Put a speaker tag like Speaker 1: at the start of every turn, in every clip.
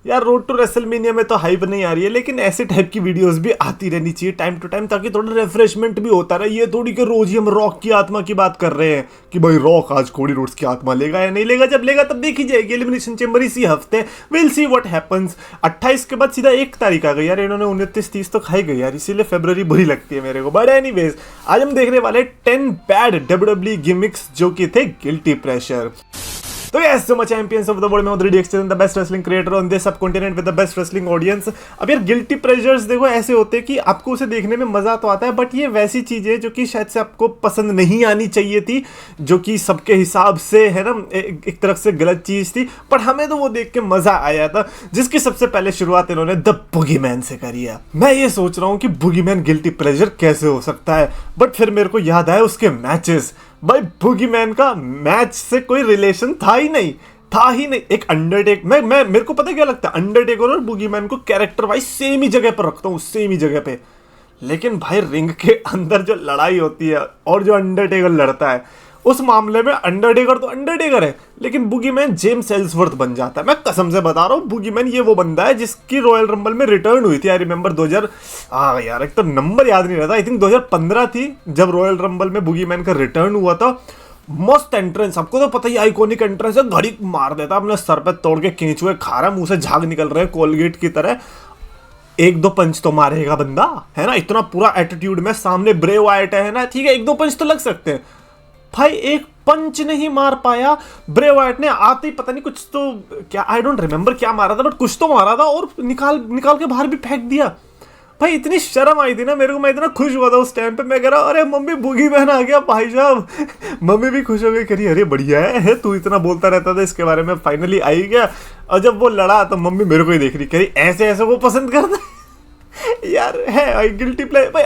Speaker 1: यार road to WrestleMania में तो हाइप नहीं आ रही है, लेकिन ऐसे टाइप की वीडियोस भी आती रहनी चाहिए टाइम टू टाइम, ताकि थोड़ा रिफ्रेशमेंट भी होता रहे। ये थोड़ी कि रोज ही हम रॉक की आत्मा की बात कर रहे हैं कि भाई रॉक आज कोडी रोड्स की आत्मा लेगा या नहीं लेगा। जब लेगा तब देखी जाएगी। एलिमिनेशन चेंबर इसी हफ्ते, विल सी व्हाट हैपेंस। 28 के बाद सीधा 1 तारीख आ गई यार, इन्होंने 29-30 तो खाई गई यार, इसीलिए फरवरी बुरी लगती है मेरे को। बट एनीवेज, आज हम देखने वाले 10 बैड WWE गिमिक्स जो कि थे गिल्टी प्रेशर। तो yes, so much champions of the world में already exchange the best wrestling creator on this subcontinent with the best wrestling audience. अब यार गिल्टी प्लेजर्स देखो ऐसे होते हैं कि आपको उसे देखने में मजा तो आता है, बट ये वैसी चीजें जो कि शायद से आपको पसंद नहीं आनी चाहिए थी, जो कि सबके हिसाब से है ना एक तरफ से गलत चीज थी, पर हमें तो वो देख के मजा आया था। जिसकी सबसे पहले शुरुआत इन्होंने द बुगीमैन से करी है। मैं ये सोच रहा हूँ कि बुगीमैन गिल्टी प्लेजर कैसे हो सकता है, बट फिर मेरे को याद आया उसके मैचेस। भाई बुगीमैन का मैच से कोई रिलेशन था ही नहीं। एक अंडरटेक मैं मेरे को पता क्या लगता है, अंडरटेकर और बुगीमैन को कैरेक्टर वाइज सेम ही जगह पर रखता हूँ, सेम ही जगह पे। लेकिन भाई रिंग के अंदर जो लड़ाई होती है और जो अंडरटेकर लड़ता है, उस मामले में अंडरटेकर तो अंडरटेकर है, लेकिन बुगीमैन जेम्स एल्सवर्थ बन जाता है। मैं कसम से बता रहा हूँ, बुगीमैन ये वो बंदा है जिसकी रॉयल रंबल में रिटर्न हुई थी। आई रिमेंबर 2000 यार एक तो नंबर याद नहीं रहता, आई थिंक 2015 थी जब रॉयल रंबल में बुगीमैन का रिटर्न हुआ था। मस्त एंट्रेंस, आपको तो पता ही आइकॉनिक एंट्रेंस है। घड़ी मार देता, अपने सर पे तोड़ के केंचुए खा रहा है, मुंह से झाग निकल रहे हैं कोलगेट की तरह। 1-2 पंच तो मारेगा बंदा, है ना, इतना पूरा एटीट्यूड में। सामने ब्रे वाइट है ना, ठीक है 1-2 पंच तो लग सकते हैं। भाई एक पंच नहीं मार पाया ब्रे वाइट ने, आते ही पता नहीं कुछ तो क्या, आई डोंट रिमेंबर क्या मारा था, बट कुछ तो मारा था और निकाल के बाहर भी फेंक दिया। भाई इतनी शर्म आई थी ना मेरे को, मैं इतना खुश हुआ था उस टाइम पे। मैं कह रहा अरे मम्मी बुगीमैन आ गया भाई साहब। मम्मी भी खुश हो गई, करी अरे बढ़िया है, तू इतना बोलता रहता था इसके बारे में, फाइनली आई गया। और जब वो लड़ा तो मम्मी मेरे को ही देख रही, करी ऐसे ऐसे वो पसंद करता है। यार है गिल्टी प्ले भाई,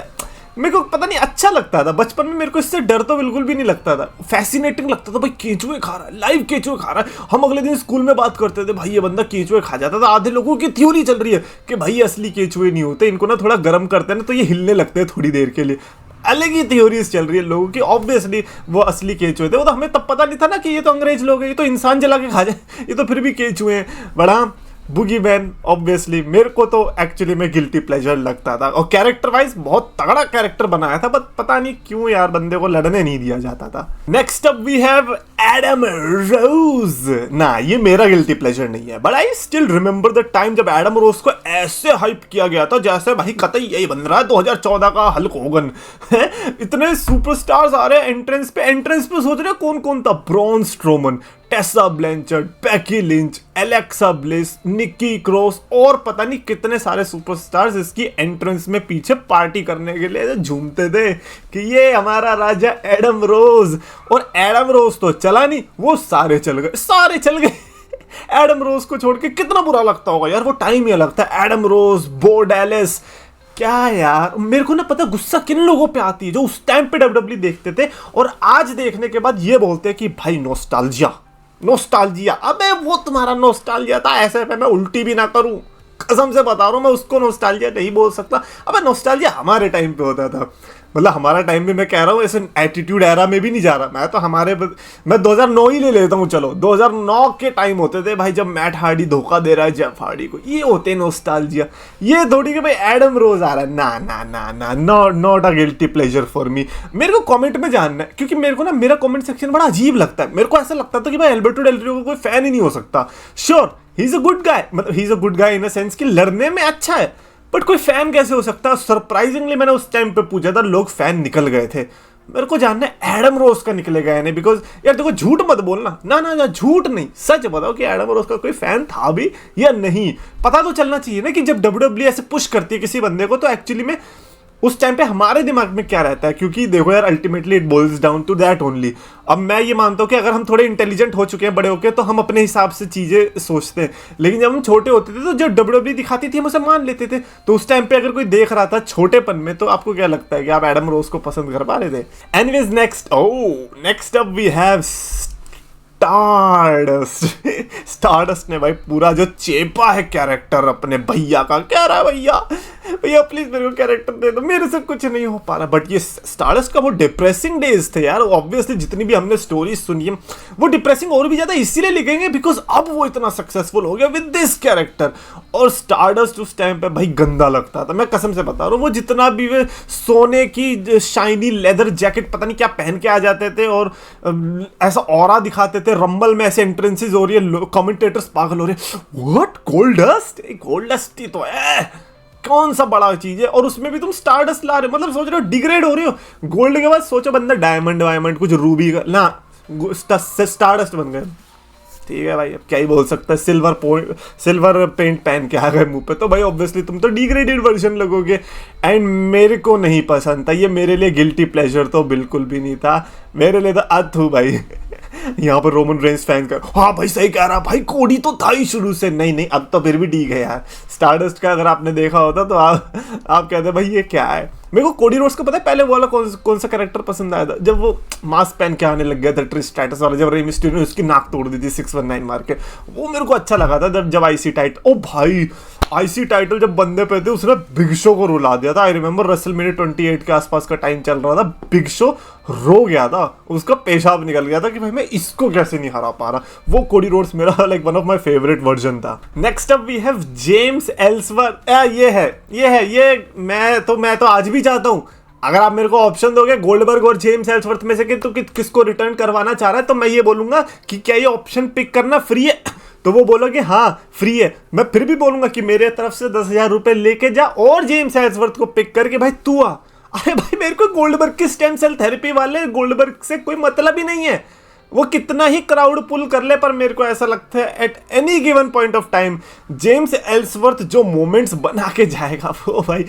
Speaker 1: मेरे को पता नहीं अच्छा लगता था बचपन में। मेरे को इससे डर तो बिल्कुल भी नहीं लगता था, फैसिनेटिंग लगता था। भाई केंचुए खा रहा है, लाइव केंचुए खा रहा है। हम अगले दिन स्कूल में बात करते थे, भाई ये बंदा केंचुए खा जाता था। आधे लोगों की थ्योरी चल रही है कि भाई असली केंचुए नहीं होते, इनको ना थोड़ा गर्म करते हैं ना तो ये हिलने लगते हैं थोड़ी देर के लिए। अलग ही थ्योरीज चल रही है लोगों की। ऑब्वियसली वो असली केंचुए थे, वो तो हमें तब पता नहीं था ना कि ये तो अंग्रेज लोग हैं, ये तो इंसान जला के खा जाए, ये तो फिर भी केंचुए हैं। बड़ा बुगीमैन ऑब्वियसली मेरे को तो एक्चुअली में गिल्टी प्लेजर लगता था, और कैरेक्टर वाइज बहुत तगड़ा कैरेक्टर बनाया था, बट पता नहीं क्यों यार बंदे को लड़ने नहीं दिया जाता था। Next up we have Adam Rose. ना ये मेरा गिल्टी प्लेजर नहीं है, but I still remember the time जब एडम रोज को ऐसे हाइप किया गया था जैसे भाई कतई यही बन रहा है 2014 का हल्क होगन। इतने सुपरस्टार्स आ रहे हैं एंट्रेंस पे सोच रहे कौन कौन था, Braun Strowman, Tessa Blanchard, Becky Lynch, Alexa Bliss, Nikki Cross और पता नहीं कितने सारे सुपरस्टार्स इसकी एंट्रेंस में पीछे पार्टी करने के लिए झूमते थे कि ये हमारा राजा एडम रोज। और एडम रोज तो चला नहीं, वो सारे चल गए। एडम रोज को छोड़ के कितना बुरा लगता होगा यार, वो टाइम ही अलग था। एडम रोज, बो डैलिस, क्या यार मेरे को ना पता गुस्सा किन लोगों पे आती है जो उस टाइम पे डब्ल्यूडब्ल्यू देखते थे और आज देखने के बाद ये बोलते हैं कि भाई नोस्टाल्जिया। अबे वो तुम्हारा नोस्टाल्जिया था, ऐसे पे मैं उल्टी भी ना करूं, कसम से बता रहा हूं, मैं उसको नोस्टाल्जिया नहीं बोल सकता। अबे नोस्टाल्जिया हमारे टाइम पे होता था, मतलब हमारा टाइम भी मैं कह रहा हूँ ऐसे एटीट्यूड एरा में भी नहीं जा रहा मैं तो। मैं 2009 ही ले लेता हूँ, चलो 2009 के टाइम होते थे भाई, जब मैट हार्डी धोखा दे रहा है जेफ हार्डी को, ये होते नोस्टाल्जिया। ये थोड़ी कि भाई एडम रोज आ रहा है, ना not a guilty pleasure for me. मेरे को कमेंट में जानना है, क्योंकि मेरे को ना मेरा कमेंट सेक्शन बड़ा अजीब लगता है। मेरे को ऐसा लगता था कि भाई एल्बर्टो डेल रियो को कोई फैन ही नहीं हो सकता। Sure he is a good guy, मतलब he is a good guy in a sense कि लड़ने में अच्छा है, बट कोई फैन कैसे हो सकता है। सरप्राइजिंगली मैंने उस टाइम पे पूछा था, लोग फैन निकल गए थे। मेरे को जानना है एडम रोज का निकलेगा या नहीं, बिकॉज यार देखो झूठ मत बोलना, ना झूठ नहीं, सच बताओ कि एडम रोज का कोई फैन था भी या नहीं। पता तो चलना चाहिए ना कि जब डब्ल्यूडब्ल्यू ऐसे पुश करती है किसी बंदे को तो एक्चुअली में उस टाइम पे हमारे दिमाग में क्या रहता है, क्योंकि देखो यार ultimately it boils down to that only. अब मैं ये मानता हूँ कि अगर हम थोड़े इंटेलिजेंट हो चुके हैं बड़े होके तो हम अपने हिसाब से चीजें सोचते हैं, लेकिन जब हम छोटे होते थे तो जो डब्ल्यूडब्ल्यू दिखाती थी हम उसे मान लेते थे। तो उस टाइम पे अगर कोई देख रहा था छोटेपन में तो आपको क्या लगता है कि आप एडम रोज को पसंद कर पा रहे थे। Anyways next up we have Stardust ने भाई पूरा जो चेपा है कैरेक्टर अपने भैया का, कह रहा है भैया भैया प्लीज मेरे को कैरेक्टर दे दो, मेरे से कुछ नहीं हो पा रहा। बट ये स्टारडस्ट का वो डिप्रेसिंग डेज थे यार, ऑब्वियसली जितनी भी हमने स्टोरीज सुनी है वो डिप्रेसिंग और भी ज्यादा इसीलिए लिखेंगे बिकॉज अब वो इतना सक्सेसफुल हो गया विद दिस कैरेक्टर। और स्टारडस्ट उस टाइम पे भाई गंदा लगता था, मैं कसम से बता रहा हूँ। वो जितना भी वे सोने की शाइनी लेदर जैकेट पता नहीं क्या पहन के आ जाते थे और ऐसा ऑरा दिखाते थे, रंबल में ऐसे एंट्रेंसेस हो रही है, कमेंटेटर्स पागल हो रहे हैं, what gold dust, gold dust ही तो है, कौन सा बड़ा चीज है। और उसमें भी तुम स्टारडस्ट ला रहे हो, मतलब सोच रहे हो डिग्रेड हो रही हो। गोल्ड के बाद सोचो बंदा डायमंड वायमंड कुछ रूबी का ना, स्टारडस्ट बन गए। ठीक है भाई, अब क्या ही बोल सकता है, सिल्वर पेंट पहन के आ गए मुंह पे, तो भाई ऑब्वियसली तुम तो डिग्रेडेड वर्जन लगोगे। एंड मेरे को नहीं पसंद था ये, मेरे लिए गिल्टी प्लेजर तो बिल्कुल भी नहीं था, मेरे लिए तो अथू भाई। यहाँ पर रोमन रेंज फैन का हाँ भाई सही कह रहा भाई, कोडी तो था ही शुरू से। नहीं अब तो फिर भी ठीक है यार, स्टारडस्ट का अगर आपने देखा होता तो आप कहते भाई ये क्या है। मेरे को कोडी रोड्स का पता है पहले वो वाला कौन सा कैरेक्टर पसंद आया था, जब वो मास्क पहन के आने लग गया था ट्रिश स्ट्रैटस वाला, जब रे मिस्टीरियो ने उसकी नाक तोड़ दी थी 619 मार के, वो मेरे को अच्छा लगा था। जब आईसी टाइट, ओ भाई आईसी टाइटल जब बंदे पे थे उसने बिग शो को रुला दिया था। आई रिमेंबर रेसलमेनिया 28 के आसपास का टाइम चल रहा था, बिग शो रो गया था, उसका पेशाब निकल गया था कि भाई मैं इसको कैसे नहीं हरा पा रहा। वो कोडी रोड्स मेरा like one of my favourite version था। Next up we have James Ellsworth. ये मैं तो आज भी चाहता हूँ, अगर आप मेरे को ऑप्शन दोगे गोल्डबर्ग और जेम्स एल्सवर्थ में से कि तू किसको रिटर्न करवाना चाह रहा है, तो मैं ये बोलूंगा कि क्या ये ऑप्शन पिक करना फ्री है, तो वो बोलोगे हाँ फ्री है। मैं फिर भी बोलूंगा कि मेरे तरफ से 10,000 रुपए लेके जा और जेम्स एल्सवर्थ को पिक करके भाई तू आ। अरे भाई मेरे को गोल्डबर्ग की स्टेम सेल थेरेपी वाले गोल्डबर्ग से कोई मतलब ही नहीं है, वो कितना ही क्राउड पुल कर ले, पर मेरे को ऐसा लगता है at any given point of time James Ellsworth जो मोमेंट्स बना के जाएगा वो भाई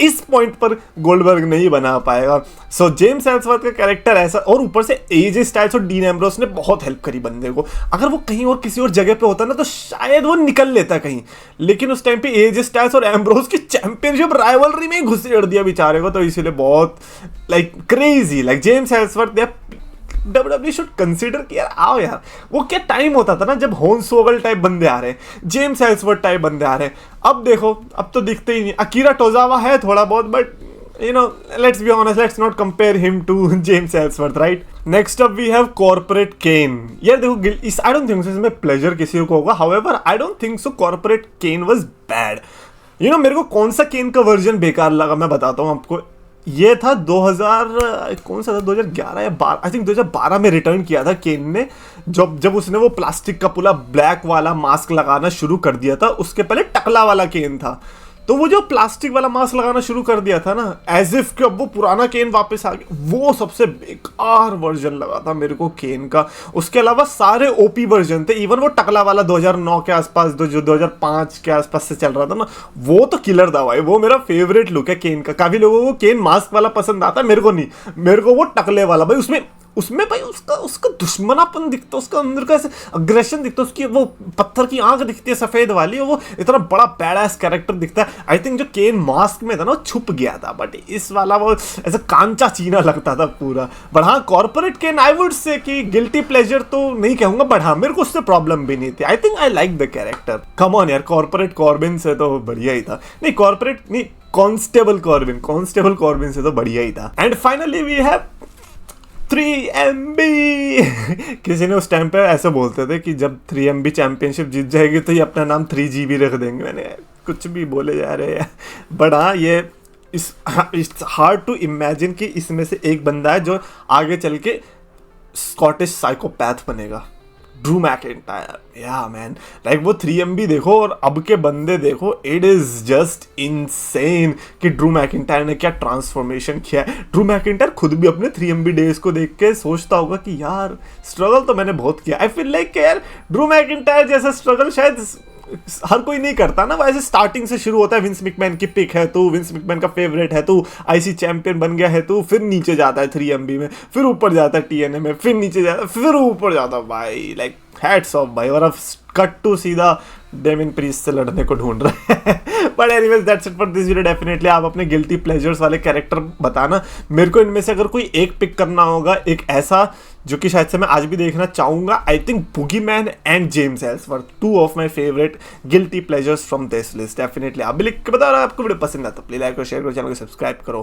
Speaker 1: इस पॉइंट पर गोल्डबर्ग नहीं बना पाएगा। सो जेम्स एल्सवर्थ का कैरेक्टर ऐसा, और ऊपर से एजे स्टाइल्स और डीन एम्ब्रोस ने बहुत हेल्प करी बंदे को। अगर वो कहीं और किसी और जगह पे होता ना तो शायद वो निकल लेता कहीं, लेकिन उस टाइम पे एजे स्टाइल्स और एम्ब्रोस की चैंपियनशिप राइवलरी में घुसेड़ दिया बेचारे को, तो इसीलिए बहुत like crazy like James Ellsworth WWE should consider कि यार आओ यार, वो क्या टाइम होता था ना जब होन्सवोगल टाइप बंदे आ रहे हैं, जेम्स एल्सवर्थ टाइप बंदे आ रहे हैं। अब देखो अब तो दिखते ही नहीं। अकीरा टोजावा है थोड़ा बहुत, but you know let's be honest, let's not compare him to James Ellsworth, right. Next up we have Corporate Kane. यार देखो इस आई डोंट थिंक सो इसमें प्लेजर किसी को होगा, however I don't think so Corporate Ken was bad. You know मेरे को कौन सा केन का वर्जन बेकार लगा मैं बताता हूँ आपको। ये था 2000 कौन सा था, 2011 या 12, आई थिंक 2012 में रिटर्न किया था केन ने, जब उसने वो प्लास्टिक का पूरा ब्लैक वाला मास्क लगाना शुरू कर दिया था। उसके पहले टकला वाला केन था, तो वो जो प्लास्टिक वाला मास्क लगाना शुरू कर दिया था ना, एज इफ कि अब वो पुराना केन वापस आ गया, वो सबसे बेकार वर्जन लगा था मेरे को केन का। उसके अलावा सारे ओपी वर्जन थे, इवन वो टकला वाला 2009 के आसपास जो 2005 के आसपास से चल रहा था ना, वो तो किलर था भाई, वो मेरा फेवरेट लुक है केन का। काफी लोगों को केन मास्क वाला पसंद आता है, मेरे को नहीं, मेरे को वो टकले वाला भाई, उसमें भाई उसका दुश्मनापन दिखता, उसका अंदर का अग्रेशन दिखता, उसकी वो पत्थर की आंख दिखती है सफेद वाली, वो इतना बड़ा बैडएस कैरेक्टर दिखता है। आई थिंक जो केन मास्क में था ना वो छुप गया था, बट इस वाला वो ऐसा कांचा चीना लगता था पूरा। बट हाँ corporate cane I would say कि गिल्टी प्लेजर तो नहीं कहूंगा, बट हाँ मेरे को उससे प्रॉब्लम भी नहीं थी। I think I like the character. Come on यार, कॉर्पोरेट कॉर्बिन से तो बढ़िया ही था, नहीं कॉर्पोरेट नहीं कांस्टेबल कॉर्बिन से तो बढ़िया ही था। And finally we have 3MB। किसी ने उस टाइम पे ऐसे बोलते थे कि जब 3MB चैंपियनशिप जीत जाएगी तो ये अपना नाम 3GB रख देंगे। मैंने कुछ भी बोले जा रहे हैं, बट हाँ ये इट्स हार्ड टू इमेजिन कि इसमें से एक बंदा है जो आगे चल के स्कॉटिश साइकोपैथ बनेगा, ड्रू मैकिंटायर। या मैन लाइक वो 3MB देखो और अब के बंदे देखो, इट इज जस्ट इनसेन कि ड्रू मैकिंटायर ने क्या ट्रांसफॉर्मेशन किया है। ड्रू मैकिंटायर खुद भी अपने 3MB डेज को देख के सोचता होगा कि यार स्ट्रगल तो मैंने बहुत किया। आई फील लाइक यार ड्रू मैकिंटायर जैसा स्ट्रगल शायद हर कोई नहीं करता ना, वैसे स्टार्टिंग से शुरू होता है, विंस मैकमैन की पिक है तू, विंस मैकमैन का फेवरेट है तू, आईसी चैंपियन बन गया है तू, फिर नीचे जाता है 3MB में, फिर ऊपर जाता है TNA में, फिर नीचे जाता है, फिर ऊपर जाता है भाई। लाइक हैट्स ऑफ भाई। और अब कट टू सीधा डेमिन प्रीस्ट से लड़ने को ढूंढ रहा है। But anyways that's it for this video. Definitely आप अपने गिल्टी प्लेजर्स वाले कैरेक्टर बताना मेरे को। इनमें से अगर कोई एक पिक करना होगा, एक ऐसा जो कि शायद से मैं आज भी देखना चाहूंगा, I think बुगी man and James Ellsworth, 2 of my favourite guilty pleasures from this list. Definitely आप भी लिख के बता रहा आपको वीडियो पसंद आता तो प्लीज लाइक और शेयर करो, चैनल को सब्सक्राइब करो।